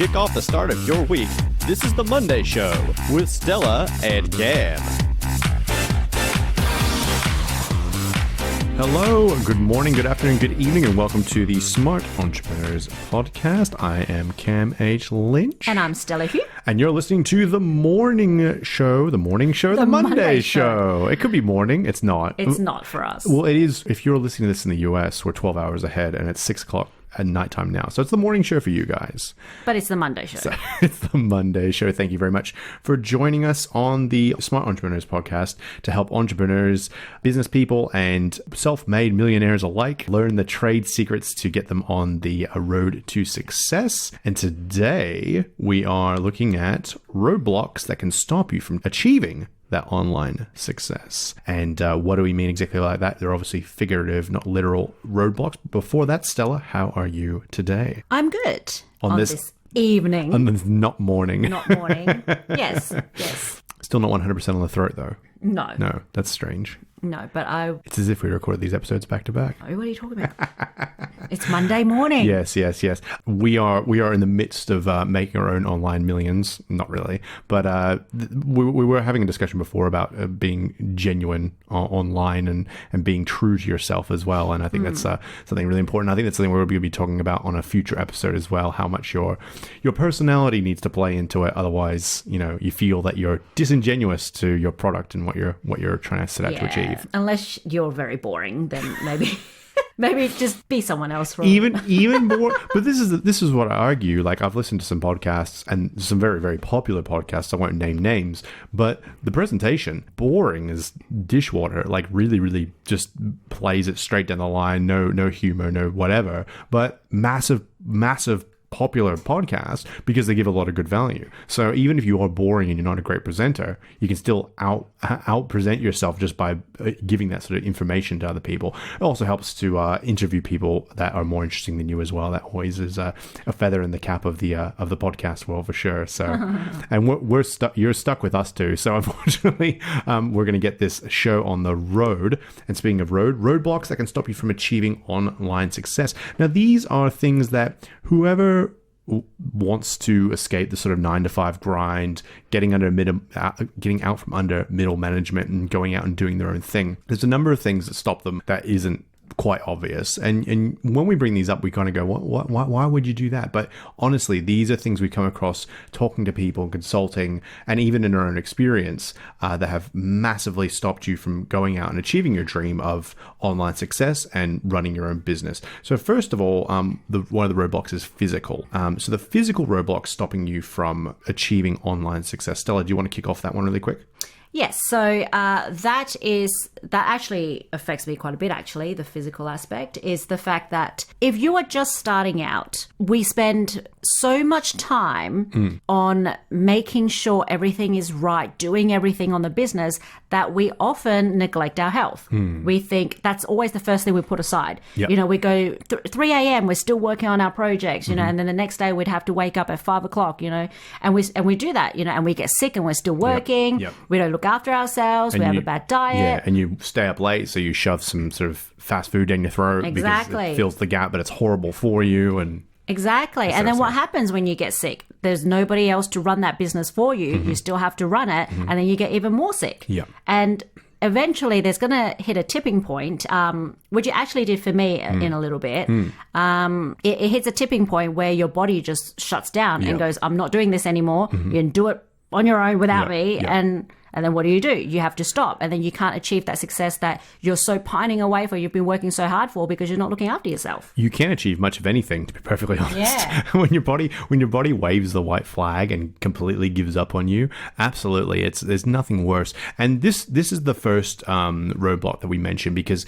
kick off the start of your week. This is the Monday Show with Stella and Cam. Hello, good morning, good afternoon, good evening, and welcome to the Smart Entrepreneurs Podcast. I am Cam H. Lynch. And I'm Stella Hugh. And you're listening to the Monday Show, the Monday Show. It could be morning, it's not. It's not for us. Well, it is. If you're listening to this in the US, we're 12 hours ahead, and it's 6 o'clock at nighttime now. So it's the morning show for you guys. But it's the Monday Show. So it's the Monday Show. Thank you very much for joining us on the Smart Entrepreneurs Podcast to help entrepreneurs, business people, and self-made millionaires alike learn the trade secrets to get them on the road to success. And today we are looking at roadblocks that can stop you from achieving that online success. And what do we mean exactly like that? They're obviously figurative, not literal roadblocks. Before that, Stella, how are you today? I'm good. On this evening. On this not morning. Not morning. Yes. Still not 100% on the throat, though. No. No, that's strange. No, but It's as if we recorded these episodes back to back. Oh, what are you talking about? It's Monday morning. Yes. We are in the midst of making our own online millions. Not really, but we were having a discussion before about being genuine online and being true to yourself as well. And I think that's something really important. I think that's something we're going to be talking about on a future episode as well. How much your personality needs to play into it. Otherwise, you feel that you're disingenuous to your product and what you're trying to set out to achieve. Unless you're very boring, then maybe just be someone else. Even more. But this is what I argue. Like, I've listened to some podcasts and some very, very popular podcasts. I won't name names, but the presentation, boring as dishwater. Like, really, really just plays it straight down the line. No humor, no whatever. But massive popular podcast because they give a lot of good value. So even if you are boring and you're not a great presenter, you can still out present yourself just by giving that sort of information to other people. It also helps to interview people that are more interesting than you as well. That always is a feather in the cap of the podcast world for sure. So, and we're stuck. You're stuck with us too. So unfortunately, we're going to get this show on the road. And speaking of roadblocks that can stop you from achieving online success. Now, these are things that whoever wants to escape the sort of 9-to-5 grind, getting out from under middle management and going out and doing their own thing. There's a number of things that stop them that isn't quite obvious. And when we bring these up, we kind of go, why would you do that? But honestly, these are things we come across talking to people, consulting, and even in our own experience that have massively stopped you from going out and achieving your dream of online success and running your own business. So first of all, one of the roadblocks is physical. So the physical roadblocks stopping you from achieving online success. Stella, do you want to kick off that one really quick? Yes, so that actually affects me quite a bit, actually. The physical aspect is the fact that if you are just starting out, we spend so much time on making sure everything is right, doing everything on the business, that we often neglect our health. We think that's always the first thing we put aside. Yep. We go 3 a.m., we're still working on our projects, and then the next day we'd have to wake up at 5 o'clock, and we do that, and we get sick and we're still working. Yep. We don't look after ourselves. We have a bad diet. Yeah, and you stay up late, so you shove some sort of fast food down your throat because it fills the gap, but it's horrible for you. Exactly. And then what happens when you get sick? There's nobody else to run that business for you. You still have to run it, and then you get even more sick. Yeah. And eventually there's going to hit a tipping point, which it actually did for me in a little bit. It hits a tipping point where your body just shuts down and goes, I'm not doing this anymore. You can do it on your own without me. And then what do? You have to stop. And then you can't achieve that success that you're so pining away for, you've been working so hard for, because you're not looking after yourself. You can't achieve much of anything, to be perfectly honest. Yeah. when your body waves the white flag and completely gives up on you, absolutely, there's nothing worse. And this is the first roadblock that we mentioned, because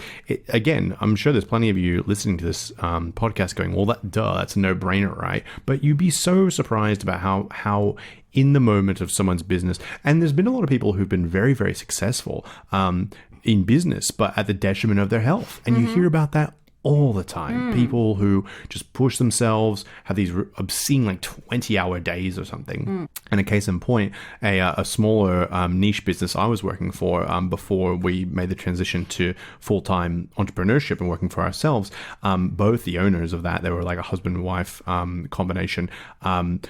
again, I'm sure there's plenty of you listening to this podcast going, well, that's a no-brainer, right? But you'd be so surprised about how in the moment of someone's business. And there's been a lot of people who've been very, very successful in business, but at the detriment of their health. And you hear about that all the time. People who just push themselves, have these obscene like 20-hour days or something. And a case in point, a smaller niche business I was working for before we made the transition to full-time entrepreneurship and working for ourselves, both the owners of that, they were like a husband and wife combination,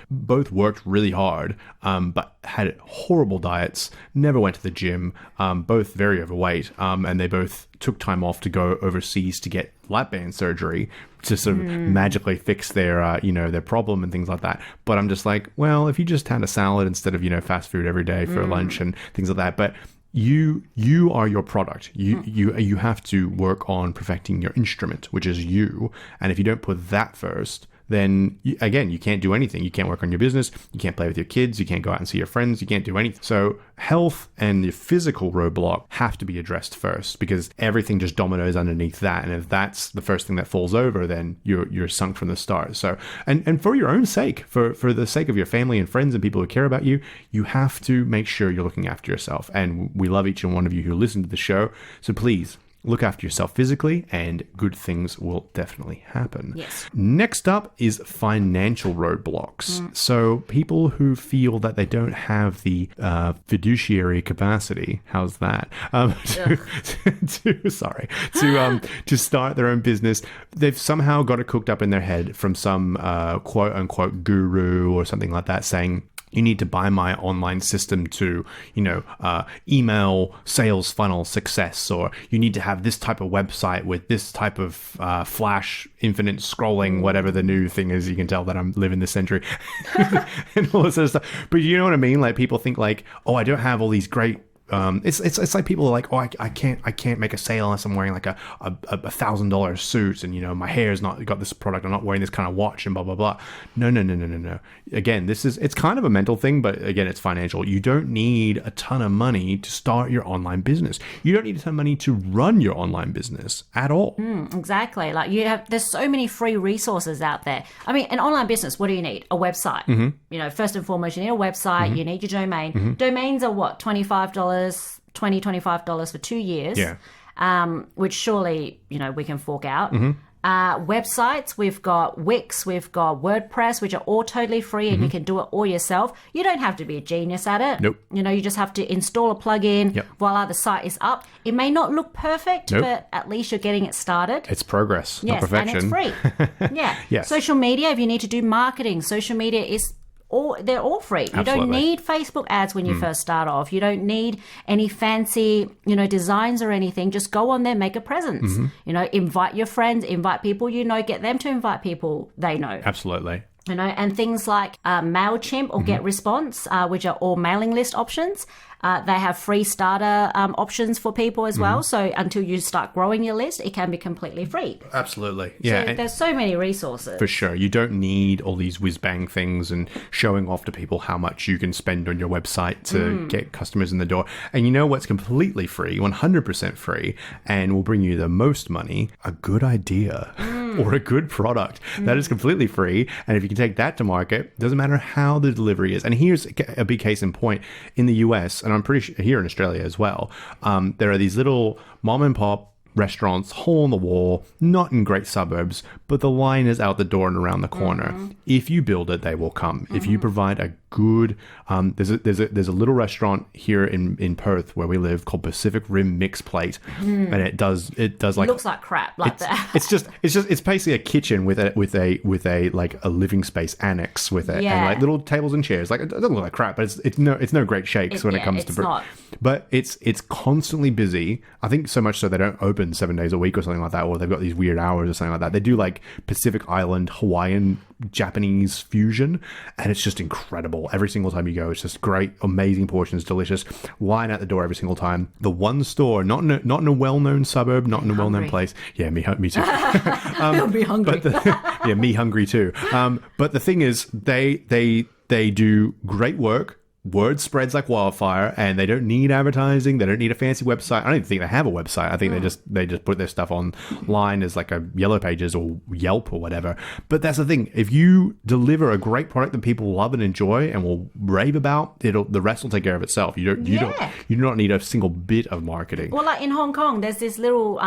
both worked really hard, but had horrible diets, never went to the gym, both very overweight, and they both took time off to go overseas to get lap band surgery to sort of magically fix their their problem and things like that. But I'm just like, well, if you just had a salad instead of fast food every day for lunch and things like that, but you are your product. You have to work on perfecting your instrument, which is you. And if you don't put that first, then again, you can't do anything. You can't work on your business. You can't play with your kids. You can't go out and see your friends. You can't do anything. So health and the physical roadblock have to be addressed first, because everything just dominoes underneath that. And if that's the first thing that falls over, then you're sunk from the start. So, and for your own sake, for the sake of your family and friends and people who care about you, you have to make sure you're looking after yourself. And we love each and one of you who listen to the show. So please, look after yourself physically, and good things will definitely happen. Yes. Next up is financial roadblocks. So people who feel that they don't have the fiduciary capacity, how's that? To start their own business, they've somehow got it cooked up in their head from some quote unquote guru or something like that saying, you need to buy my online system to, email sales funnel success, or you need to have this type of website with this type of flash infinite scrolling, whatever the new thing is. You can tell that I'm living this century and all this other stuff. But you know what I mean? Like, people think like, oh, I don't have all these great. It's like people are like, oh, I can't make a sale unless I'm wearing like a $1,000 suit, and my hair's not got this product, I'm not wearing this kind of watch, and blah blah blah. No. Again, it's kind of a mental thing, but again, it's financial. You don't need a ton of money to start your online business. You don't need a ton of money to run your online business at all. Exactly. Like there's so many free resources out there. I mean, an online business, what do you need? A website. First and foremost, you need a website. You need your domain. Domains are what, $25, $25 for 2 years. Yeah. Which surely, we can fork out. Websites, we've got Wix, we've got WordPress, which are all totally free, and you can do it all yourself. You don't have to be a genius at it. Nope. You just have to install a plugin. Yep. Voila, the site is up. It may not look perfect, but at least you're getting it started. It's progress, not yes, perfection. And it's free. Yeah. Yes. Social media, if you need to do marketing, social media is they're all free. You don't need Facebook ads when you first start off. You don't need any fancy, designs or anything. Just go on there, make a presence. Invite your friends, invite people get them to invite people they know. Absolutely. And things like MailChimp or GetResponse, which are all mailing list options. They have free starter options for people as well. So until you start growing your list, it can be completely free. Absolutely. Yeah. So there's so many resources. For sure. You don't need all these whiz-bang things and showing off to people how much you can spend on your website to get customers in the door. And you know what's completely free, 100% free, and will bring you the most money? A good idea. Or a good product. That is completely free. And if you can take that to market, doesn't matter how the delivery is. And here's a big case in point. In the US, and I'm pretty sure here in Australia as well, there are these little mom and pop restaurants, hole in the wall, not in great suburbs, but the line is out the door and around the corner. If you build it, they will come. If you provide a good, there's a little restaurant here in Perth where we live called Pacific Rim Mix Plate, and it does like, it looks like crap, like that. It's basically a kitchen with a like a living space annex with it, and like little tables and chairs. Like, it doesn't look like crap, but it's no great shakes when it comes to. Not. But it's constantly busy. I think so much so they don't open 7 days a week or something like that, or they've got these weird hours or something like that. They do like Pacific Island, Hawaiian, Japanese fusion, and it's just incredible. Every single time you go, it's just great, amazing portions, delicious. Line out the door every single time. The one store, not in a well-known suburb, not in a well-known place. Yeah, me too. You'll be hungry. Me hungry too. But the thing is, they do great work. word spreads like wildfire, and they don't need advertising. They don't need a fancy website. I don't even think they have a website. I think they just put their stuff online as like a Yellow Pages or Yelp or whatever. But that's the thing. If you deliver a great product that people love and enjoy and will rave about, the rest will take care of itself. You do not need a single bit of marketing. Well, like in Hong Kong, there's this little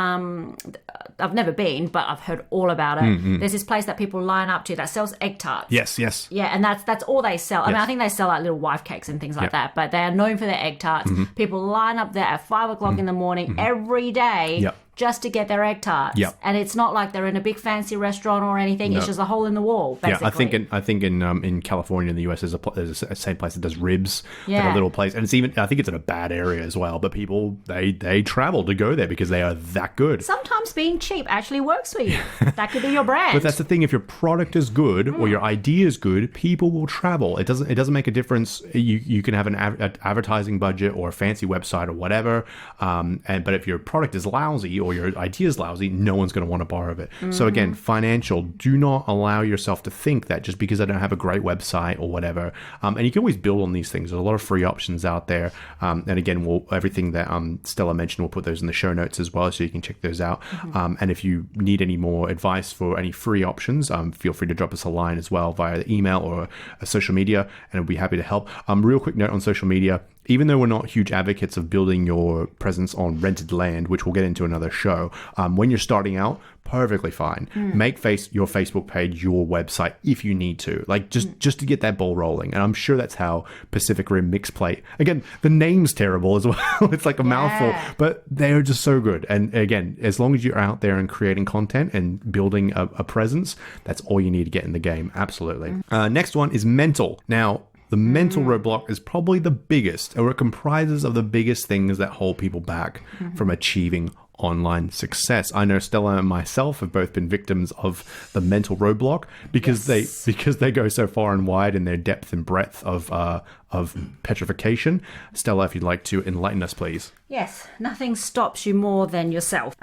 I've never been, but I've heard all about it. There's this place that people line up to that sells egg tarts. Yes. Yeah, and that's all they sell. I mean, I think they sell like little wife cakes and things like that, but they are known for their egg tarts. People line up there at 5 o'clock in the morning every day just to get their egg tarts. And it's not like they're in a big fancy restaurant or anything. It's just a hole in the wall, basically. Yeah, I think in California in the US there's a same place that does ribs, like a little place, and it's even, I think it's in a bad area as well. But people they travel to go there because they are that good. Sometimes being cheap actually works for you. That could be your brand. But that's the thing. If your product is good or your idea is good, people will travel. It doesn't make a difference. You can have an advertising budget or a fancy website or whatever. But if your product is lousy or your idea is lousy, no one's going to want to borrow it. So again, financial. Do not allow yourself to think that just because I don't have a great website or whatever. And you can always build on these things. There's a lot of free options out there. And again, everything that Stella mentioned, we'll put those in the show notes as well, so you can check those out. And if you need any more advice for any free options, feel free to drop us a line as well via the email or a social media, and we'll be happy to help. Real quick note on social media. Even though we're not huge advocates of building your presence on rented land, which we'll get into another show, when you're starting out, perfectly fine. Make your Facebook page your website if you need to, like just to get that ball rolling. And I'm sure that's how Pacific Rim Mixplate. Again, the name's terrible as well. It's like a mouthful, but they're just so good. And again, as long as you're out there and creating content and building a presence, that's all you need to get in the game. Absolutely. Next one is mental. Now, the mental roadblock is probably the biggest, or it comprises of the biggest things that hold people back from achieving online success. I know Stella and myself have both been victims of the mental roadblock because they go so far and wide in their depth and breadth of petrification. Stella, if you'd like to enlighten us, please. Yes, nothing stops you more than yourself.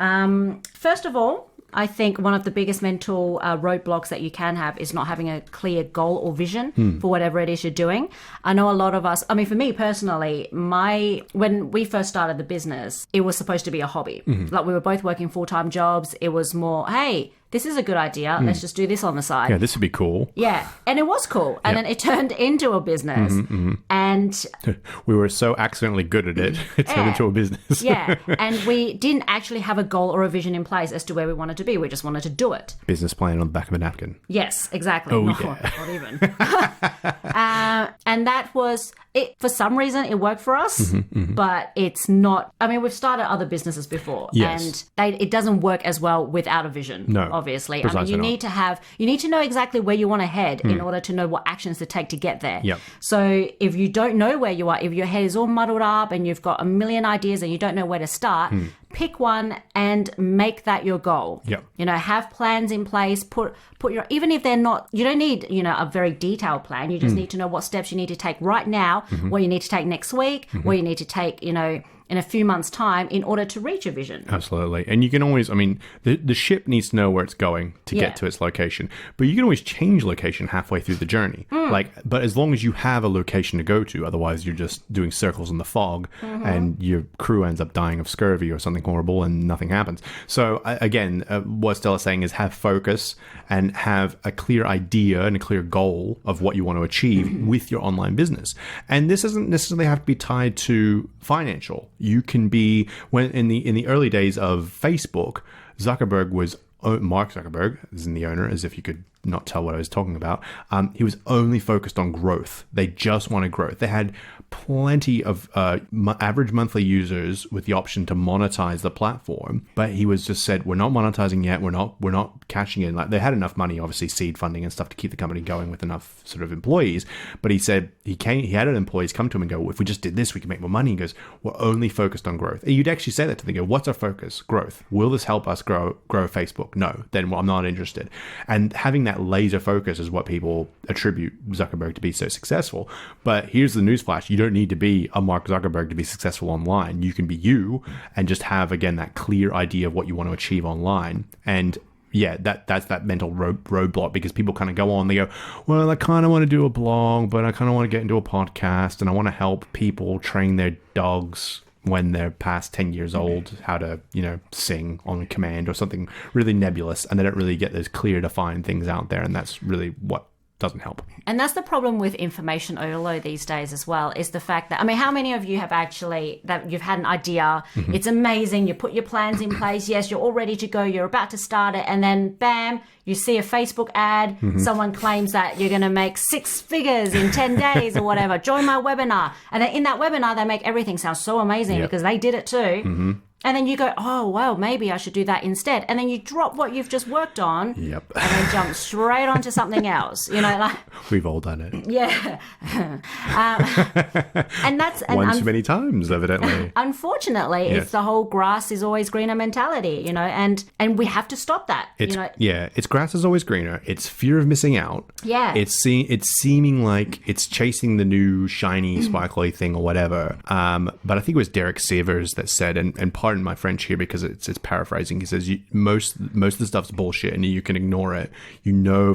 First of all, I think one of the biggest mental roadblocks that you can have is not having a clear goal or vision for whatever it is you're doing. I know a lot of us, I mean, for me personally, when we first started the business, it was supposed to be a hobby. Like we were both working full-time jobs. It was more, hey, this is a good idea. Let's just do this on the side. Yeah, this would be cool. Yeah, and it was cool. And then it turned into a business. And we were so accidentally good at it, it turned into a business. Yeah, and we didn't actually have a goal or a vision in place as to where we wanted to be. We just wanted to do it. Business plan on the back of a napkin. Yes, exactly. Oh, not even. And that was it. For some reason, it worked for us, but it's not. I mean, we've started other businesses before, and it doesn't work as well without a vision. No. Obviously, I mean, you need to know exactly where you want to head in order to know what actions to take to get there. Yep. So if you don't know where you are, if your head is all muddled up and you've got a million ideas and you don't know where to start, pick one and make that your goal. Yep. You know, have plans in place, put your, even if they're not, you don't need, a very detailed plan. You just need to know what steps you need to take right now, what you need to take next week, what you need to take, in a few months' time in order to reach a vision. Absolutely. And you can always, the ship needs to know where it's going to get to its location. But you can always change location halfway through the journey. But as long as you have a location to go to, otherwise you're just doing circles in the fog and your crew ends up dying of scurvy or something horrible and nothing happens. So again, what Stella's saying is have focus and have a clear idea and a clear goal of what you want to achieve with your online business. And this doesn't necessarily have to be tied to financial. You can be, when in the early days of Facebook, Mark Zuckerberg, is the owner, as if you could not tell what I was talking about. He was only focused on growth. They just wanted growth. They had plenty of average monthly users with the option to monetize the platform, but he was just said, we're not monetizing yet. We're not cashing in. Like, they had enough money, obviously seed funding and stuff, to keep the company going with enough sort of employees. But he said he had employees come to him and go, well, if we just did this, we can make more money. He goes, we're only focused on growth. And you'd actually say that to them. Go, what's our focus? Growth. Will this help us grow Facebook? No. Then I'm not interested. And having that laser focus is what people attribute Zuckerberg to be so successful. But here's the newsflash: you don't need to be a Mark Zuckerberg to be successful online. You can be you and just have, again, that clear idea of what you want to achieve online. And that's that mental roadblock, because people kind of go on, they go, well, I kind of want to do a blog, but I kind of want to get into a podcast, and I want to help people train their dogs when they're past 10 years old, how to, sing on command or something really nebulous, and they don't really get those clear defined things out there, and that's really what doesn't help. And that's the problem with information overload these days as well, is the fact that, how many of you have actually, that you've had an idea, it's amazing, you put your plans in place, yes, you're all ready to go, you're about to start it, and then bam, you see a Facebook ad, someone claims that you're going to make 6 figures in 10 days or whatever, join my webinar. And then in that webinar, they make everything sound so amazing because they did it too. And then you go, oh, well, maybe I should do that instead. And then you drop what you've just worked on and then jump straight onto something else. We've all done it. Yeah. And that's... One too many times, evidently. Unfortunately, it's the whole grass is always greener mentality, and we have to stop that. It's grass is always greener. It's fear of missing out. Yeah. It's seeming like it's chasing the new shiny, sparkly thing or whatever. But I think it was Derek Sivers that said, and pardon my French here because it's paraphrasing, he says most of the stuff's bullshit and you can ignore it.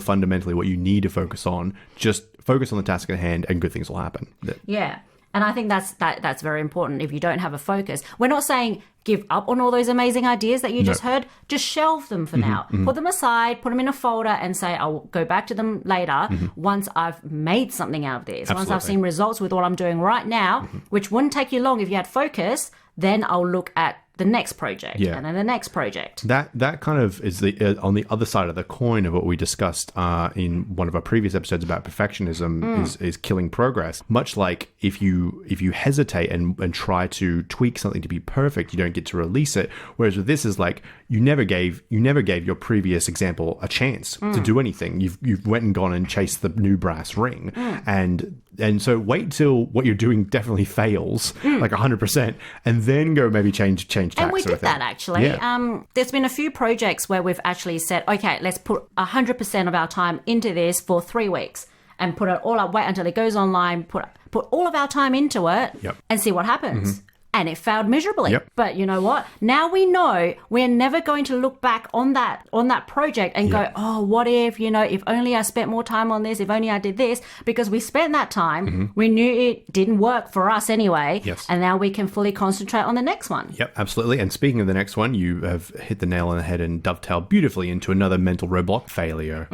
Fundamentally what you need to focus on. Just focus on the task at hand and good things will happen. Yeah. And I think that's very important. If you don't have a focus, we're not saying give up on all those amazing ideas that you just heard. Just shelve them for now. Put them aside, put them in a folder and say, I'll go back to them later once I've made something out of this. Absolutely. Once I've seen results with what I'm doing right now, which wouldn't take you long if you had focus, then I'll look at the next project and then the next project. That kind of is on the other side of the coin of what we discussed in one of our previous episodes about perfectionism is killing progress. Much like if you hesitate and try to tweak something to be perfect, you don't get to release it. Whereas with this is like you never gave your previous example a chance to do anything. You've went and gone and chased the new brass ring, and so wait till what you're doing definitely fails, like 100%, and then go maybe change tack. And we did that actually. Yeah. There's been a few projects where we've actually said, okay, let's put 100% of our time into this for 3 weeks and put it all up, wait until it goes online, put all of our time into it and see what happens. And it failed miserably. But you know what? Now we know we're never going to look back on that project and go, oh, what if, if only I spent more time on this, if only I did this, because we spent that time, we knew it didn't work for us anyway, and now we can fully concentrate on the next one. Yep, absolutely. And speaking of the next one, you have hit the nail on the head and dovetailed beautifully into another mental roadblock, failure.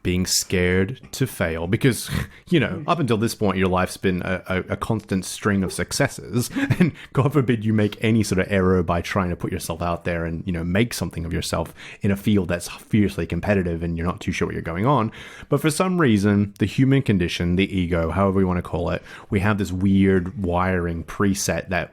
Being scared to fail, because, up until this point, your life's been a constant string of successes, and God forbid you make any sort of error by trying to put yourself out there and, make something of yourself in a field that's fiercely competitive and you're not too sure what you're going on. But for some reason, the human condition, the ego, however you want to call it, we have this weird wiring preset that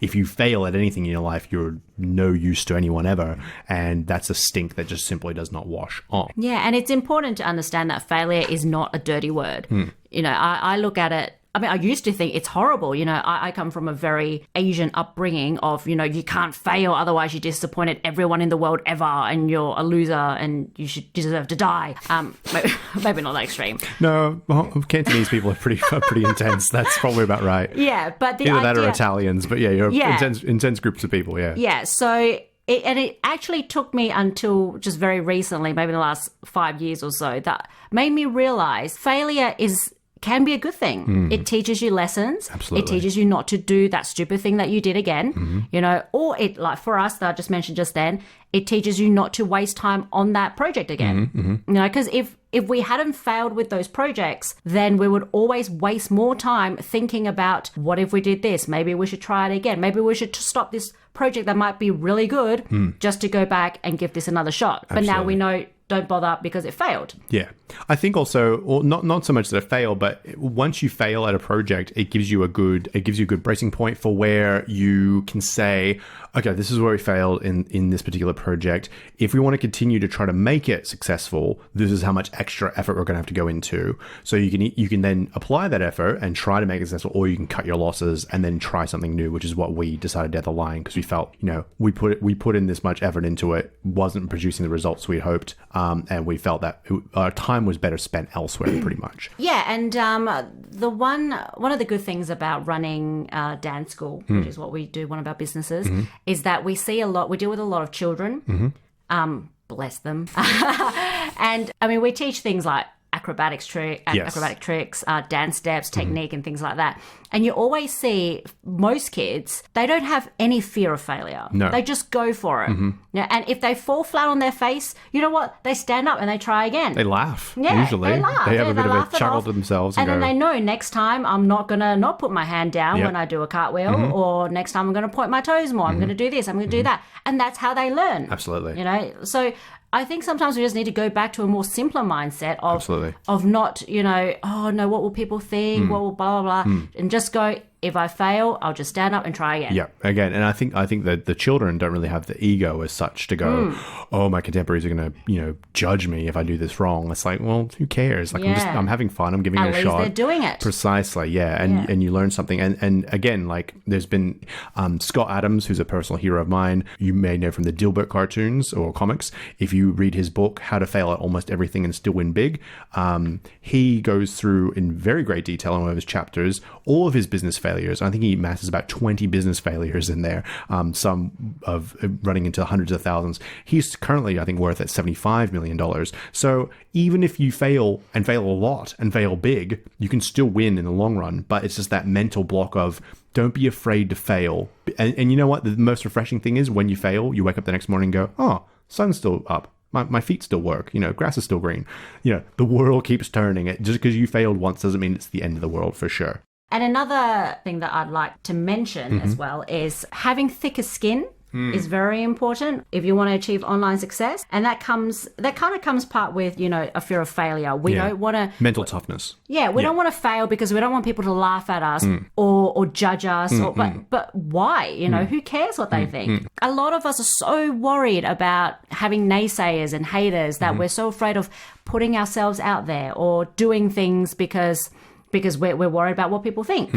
if you fail at anything in your life, you're no use to anyone ever. And that's a stink that just simply does not wash off. Yeah, and it's important to understand that failure is not a dirty word. I look at it, I used to think it's horrible. I come from a very Asian upbringing of, you can't fail, otherwise you disappointed everyone in the world ever and you're a loser and you should deserve to die. Maybe not that extreme. No, Cantonese people are pretty intense. That's probably about right. Yeah, but the Either idea... that or Italians, but you're intense groups of people, Yeah, so... It actually took me until just very recently, maybe the last 5 years or so, that made me realize failure can be a good thing. It teaches you lessons. Absolutely. It teaches you not to do that stupid thing that you did again, or it, like for us that I just mentioned just then, it teaches you not to waste time on that project again. Because if we hadn't failed with those projects, then we would always waste more time thinking about what if we did this? Maybe we should try it again. Maybe we should stop this project that might be really good just to go back and give this another shot. Absolutely. But now we know, don't bother because it failed. Yeah. I think also, or not so much that it failed, but once you fail at a project, it gives you a good bracing point for where you can say, okay, this is where we failed in this particular project. If we want to continue to try to make it successful, this is how much extra effort we're going to have to go into. So you can then apply that effort and try to make it successful, or you can cut your losses and then try something new, which is what we decided down the line, because we felt, we put in this much effort into it, wasn't producing the results we hoped, and we felt that our time was better spent elsewhere, pretty much. Yeah, and one of the good things about running dance school, which is what we do, one of our businesses, is that we deal with a lot of children, bless them. And I mean, we teach things like acrobatic tricks, dance steps, technique, and things like that. And you always see most kids, they don't have any fear of failure. No. They just go for it. Yeah, and if they fall flat on their face, you know what? They stand up and they try again. They laugh. Yeah, usually. they laugh. They have a bit of laugh a it chuckle off. to themselves. And go, then they know next time I'm not going to not put my hand down when I do a cartwheel, or next time I'm going to point my toes more. I'm going to do this. I'm going to do that. And that's how they learn. Absolutely. You know, so I think sometimes we just need to go back to a more simpler mindset of not, you know, oh no, what will people think? What will blah, blah, blah. And just go, if I fail, I'll just stand up and try again. Yeah, again, and I think that the children don't really have the ego as such to go, oh, my contemporaries are going to, you know, judge me if I do this wrong. It's like, well, who cares? Like, I'm having fun. I'm giving it a shot. At least they're doing it. Precisely, yeah. And you learn something. And again, like, there's been Scott Adams, who's a personal hero of mine. You may know from the Dilbert cartoons or comics. If you read his book, How to Fail at Almost Everything and Still Win Big, he goes through in very great detail in one of his chapters all of his business failures. I think he masses about 20 business failures in there, some of running into hundreds of thousands. He's currently, I think, worth at $75 million. So even if you fail and fail a lot and fail big, you can still win in the long run. But it's just that mental block of don't be afraid to fail. And you know what? The most refreshing thing is when you fail, you wake up the next morning and go, oh, sun's still up. My feet still work, you know, grass is still green. You know, the world keeps turning. Just because you failed once doesn't mean it's the end of the world for sure. And another thing that I'd like to mention as well is having thicker skin is very important if you want to achieve online success. And that kind of comes part with, you know, a fear of failure. We don't want to... Mental toughness. Yeah, we don't want to fail because we don't want people to laugh at us or judge us. But why? You know, who cares what they think? A lot of us are so worried about having naysayers and haters that we're so afraid of putting ourselves out there or doing things because we're worried about what people think.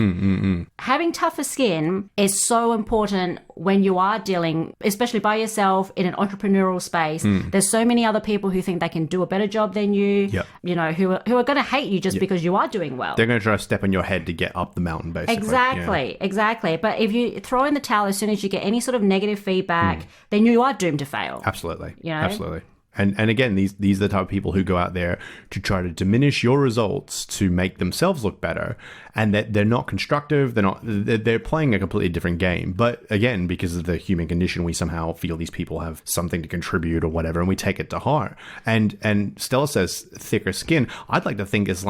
Having tougher skin is so important when you are dealing, especially by yourself in an entrepreneurial space. There's so many other people who think they can do a better job than you, you know, who are going to hate you just because you are doing well. They're going to try to step on your head to get up the mountain, basically. Exactly. But if you throw in the towel as soon as you get any sort of negative feedback, then you are doomed to fail. Absolutely. You know? Absolutely. And again, these are the type of people who go out there to try to diminish your results to make themselves look better, and that they're not constructive. They're playing a completely different game. But again, because of the human condition, we somehow feel these people have something to contribute or whatever, and we take it to heart. And Stella says thicker skin. I'd like to think as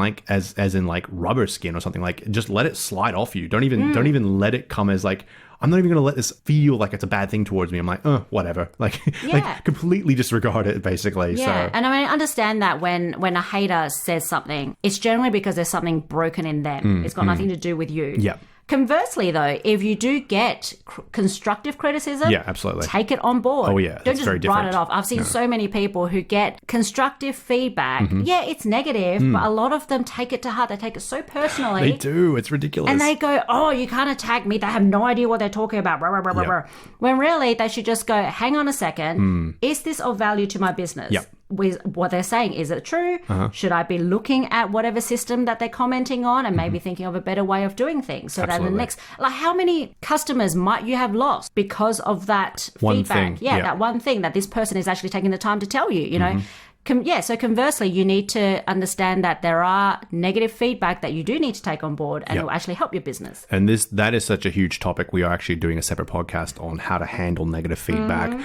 in like rubber skin or something. Like just let it slide off you. Don't even let it come as like, I'm not even going to let this feel like it's a bad thing towards me. I'm like, whatever. Like completely disregard it, basically. Yeah, so. and I mean, I understand that when a hater says something, it's generally because there's something broken in them. It's got nothing to do with you. Yeah. Conversely, though, if you do get constructive criticism, absolutely, take it on board. Oh, yeah. Don't just write it off. I've seen so many people who get constructive feedback. Yeah, it's negative, but a lot of them take it to heart. They take it so personally. They do. It's ridiculous. And they go, oh, you can't attack me. They have no idea what they're talking about. Blah, blah, blah, blah. When really, they should just go, hang on a second. Is this of value to my business? Yep. What they're saying, is it true? Should I be looking at whatever system that they're commenting on and maybe thinking of a better way of doing things so that in the next, like, how many customers might you have lost because of that one feedback? thing. That one thing that this person is actually taking the time to tell you, you know? So conversely, you need to understand that there are negative feedback that you do need to take on board and it will actually help your business. And that is such a huge topic. We are actually doing a separate podcast on how to handle negative feedback,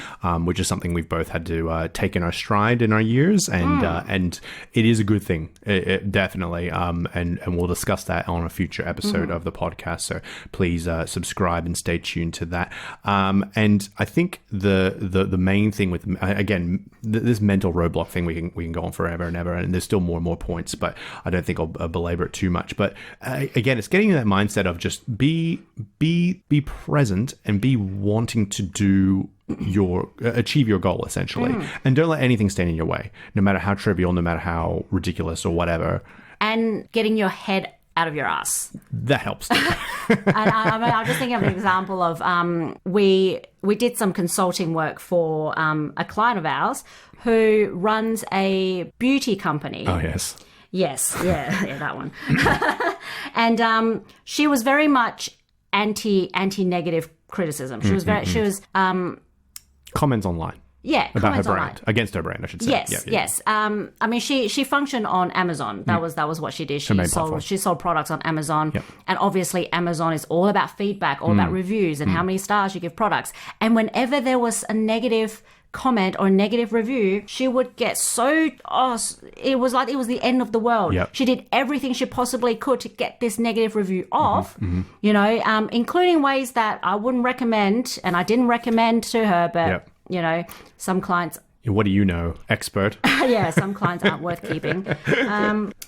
which is something we've both had to take in our stride in our years. And it is a good thing, it definitely. And we'll discuss that on a future episode of the podcast. So please subscribe and stay tuned to that. And I think the main thing with, again, this mental roadblock thing, we can go on forever and ever, and there's still more and more points, but I don't think I'll belabor it too much. But again, it's getting in that mindset of just be present and be wanting to do achieve your goal, essentially, and don't let anything stand in your way, no matter how trivial, no matter how ridiculous or whatever. And getting your head out of your ass. That helps too. And I'm just thinking of an example of we did some consulting work for a client of ours who runs a beauty company. Oh, yes. Yes, yeah, that one. And she was very much anti-negative criticism. She was very, comments online. Yeah, about her comments brand, online. against her brand, I should say. Yes, yes. I mean, she functioned on Amazon. That was what she did. Her main platform. She sold products on Amazon, and obviously Amazon is all about feedback, all about reviews, and how many stars you give products. And whenever there was a negative comment or a negative review, she would get it was like it was the end of the world. Yep. She did everything she possibly could to get this negative review off, you know, including ways that I wouldn't recommend, and I didn't recommend to her, but you know, some clients. What do you know, expert? Yeah, some clients aren't worth keeping.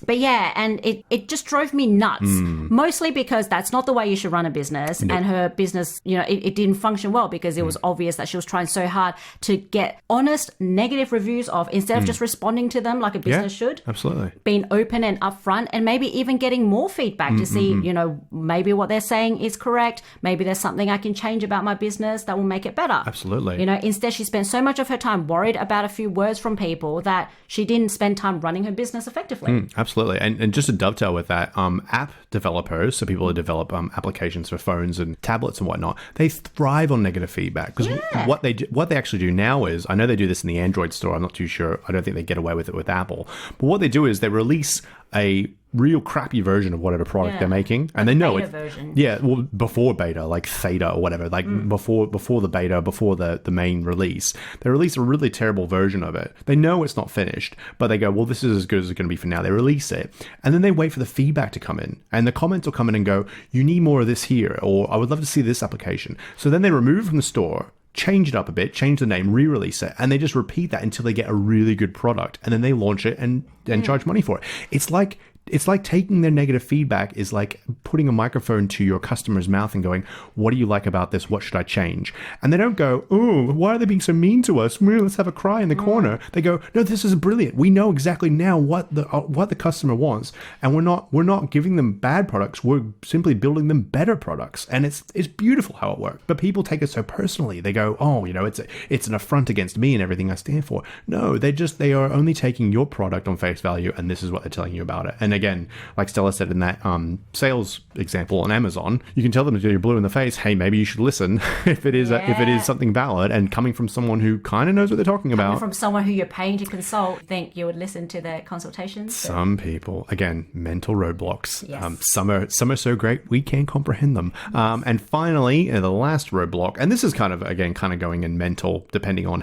But yeah, and it just drove me nuts. Mostly because that's not the way you should run a business. No. And her business, you know, it didn't function well because it was obvious that she was trying so hard to get honest negative reviews off instead of just responding to them like a business should. Absolutely. Being open and upfront, and maybe even getting more feedback to see, you know, maybe what they're saying is correct. Maybe there's something I can change about my business that will make it better. Absolutely. You know, instead she spent so much of her time worried about a few words from people that she didn't spend time running her business effectively. Absolutely. And just to dovetail with that, app developers, so people who develop applications for phones and tablets and whatnot, they thrive on negative feedback. Because what they actually do now is, I know they do this in the Android store, I'm not too sure, I don't think they get away with it with Apple, but what they do is they release a real crappy version of whatever product they're making, and they know beta it. Version. Yeah, well, before beta, like theta or whatever, like before the beta, before the main release, they release a really terrible version of it. They know it's not finished, but they go, well, this is as good as it's going to be for now. They release it, and then they wait for the feedback to come in, and the comments will come in and go, you need more of this here, or I would love to see this application. So then they remove it from the store, change it up a bit, change the name, re-release it, and they just repeat that until they get a really good product, and then they launch it and charge money for it. It's like taking their negative feedback is like putting a microphone to your customer's mouth and going, what do you like about this? What should I change? And they don't go, oh, why are they being so mean to us? Let's have a cry in the corner. They go, no, this is brilliant. We know exactly now what the customer wants. And we're not giving them bad products. We're simply building them better products. And it's beautiful how it works. But people take it so personally. They go, oh, you know, it's an affront against me and everything I stand for. No, they are only taking your product on face value, and this is what they're telling you about it. And again, like Stella said in that sales example on Amazon, you can tell them until you're blue in the face, hey, maybe you should listen if it is something valid, and coming from someone who kind of knows what they're talking about. From someone who you're paying to consult, think you would listen to their consultations? Some people, again, mental roadblocks. Yes. Some are so great we can't comprehend them. And finally, the last roadblock, and this is kind of going in mental, depending on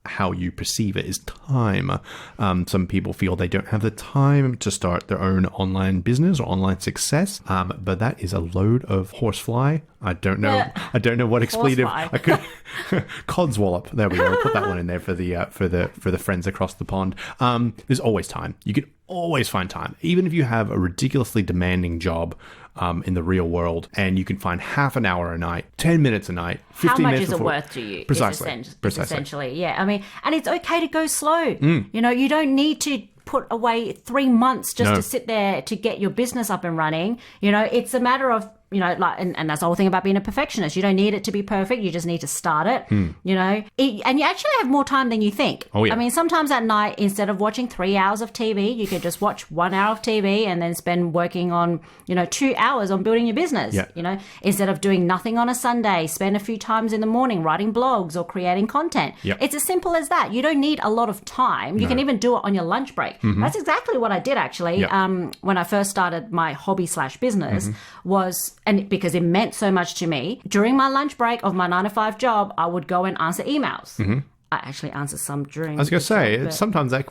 how you perceive it, is time. Some people feel they don't have the time to start their own online business or online success, but that is a load of horsefly. I don't know what expletive I could. Codswallop. There we go. I'll put that one in there for the friends across the pond. There's always time. You can always find time, even if you have a ridiculously demanding job in the real world, and you can find half an hour a night, 10 minutes a night, 15 How much minutes is it before. worth to you? Precisely. Essentially, yeah. I mean, and it's okay to go slow. You know, you don't need to put away 3 months just to sit there to get your business up and running. You know, it's a matter of, you know, like, and that's the whole thing about being a perfectionist. You don't need it to be perfect. You just need to start it, you know, and you actually have more time than you think. Oh, yeah. I mean, sometimes at night, instead of watching 3 hours of TV, you could just watch 1 hour of TV and then spend working on, you know, 2 hours on building your business. Yeah. You know, instead of doing nothing on a Sunday, spend a few times in the morning writing blogs or creating content. Yep. It's as simple as that. You don't need a lot of time. You can even do it on your lunch break. That's exactly what I did, actually. Yep. When I first started my hobby/business and because it meant so much to me, during my lunch break of my 9-to-5 job, I would go and answer emails. I actually answered some during. I was going to say, sometimes that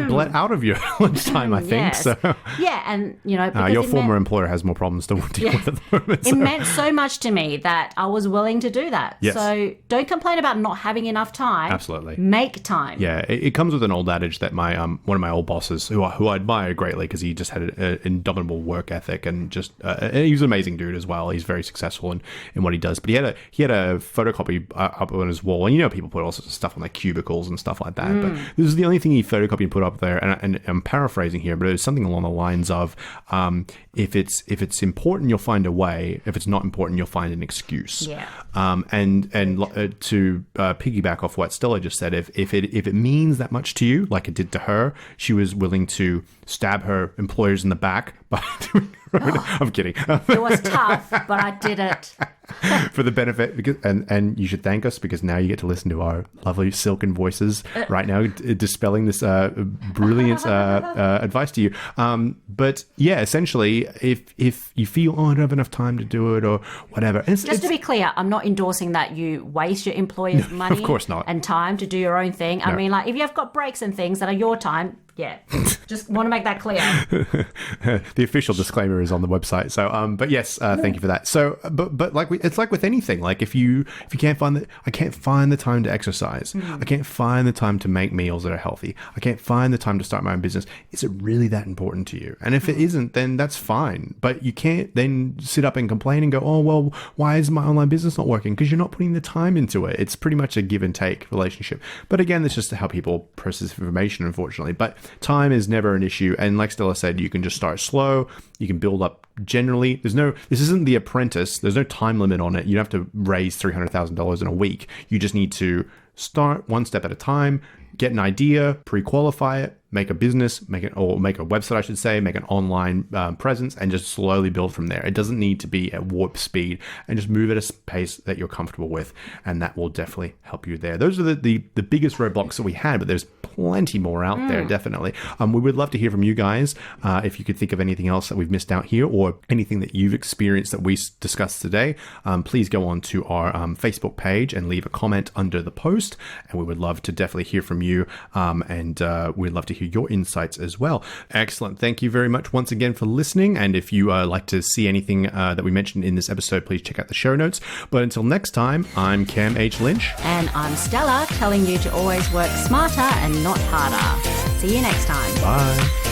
bled out of your lunchtime, I think. Yes. So. Yeah, and, you know, because your former employer has more problems to deal with at the moment. It meant so much to me that I was willing to do that. Yes. So don't complain about not having enough time. Absolutely. Make time. Yeah, it comes with an old adage that my one of my old bosses, who I admire greatly because he just had an indomitable work ethic, and just and he was an amazing dude as well. He's very successful in what he does. But he had a photocopy up on his wall, and you know people put all sorts of stuff on their cubicles and stuff like that. But this is the only thing he photocopied and put up there. And I'm paraphrasing here, but it was something along the lines of, if it's important, you'll find a way. If it's not important, you'll find an excuse. Yeah. And to piggyback off what Stella just said, if it means that much to you, like it did to her, she was willing to stab her employers in the back by doing I'm kidding. It was tough, but I did it. For the benefit, because and you should thank us because now you get to listen to our lovely silken voices right now, dispelling this brilliant advice to you. But yeah, essentially, if you feel, I don't have enough time to do it or whatever. Just to be clear, I'm not endorsing that you waste your employer's money of course not. and time to do your own thing. No. I mean, like, if you've got breaks and things that are your time, yeah, just want to make that clear. The official disclaimer is on the website. So, but yes, thank you for that. So, but like it's like with anything. Like if you can't find I can't find the time to exercise. I can't find the time to make meals that are healthy. I can't find the time to start my own business. Is it really that important to you? And if it isn't, then that's fine. But you can't then sit up and complain and go, oh well, why is my online business not working? Because you're not putting the time into it. It's pretty much a give and take relationship. But again, that's just how people process information, unfortunately. But time is never an issue, and like Stella said, you can just start slow. You can build up generally. This isn't The Apprentice. There's no time limit on it. You don't have to raise $300,000 in a week. You just need to start one step at a time, get an idea, pre-qualify it, make a business, make a website, I should say, make an online presence, and just slowly build from there. It doesn't need to be at warp speed, and just move at a pace that you're comfortable with, and that will definitely help you there. Those are the biggest roadblocks that we had, but there's plenty more out there, definitely. We would love to hear from you guys. If you could think of anything else that we've missed out here, or anything that you've experienced that we discussed today, please go on to our Facebook page and leave a comment under the post, and we would love to definitely hear from you, and we'd love to hear your insights as well. Excellent. Thank you very much once again for listening. And if you like to see anything that we mentioned in this episode, please check out the show notes. But until next time, I'm Cam H. Lynch. And I'm Stella, telling you to always work smarter and not harder. See you next time. Bye.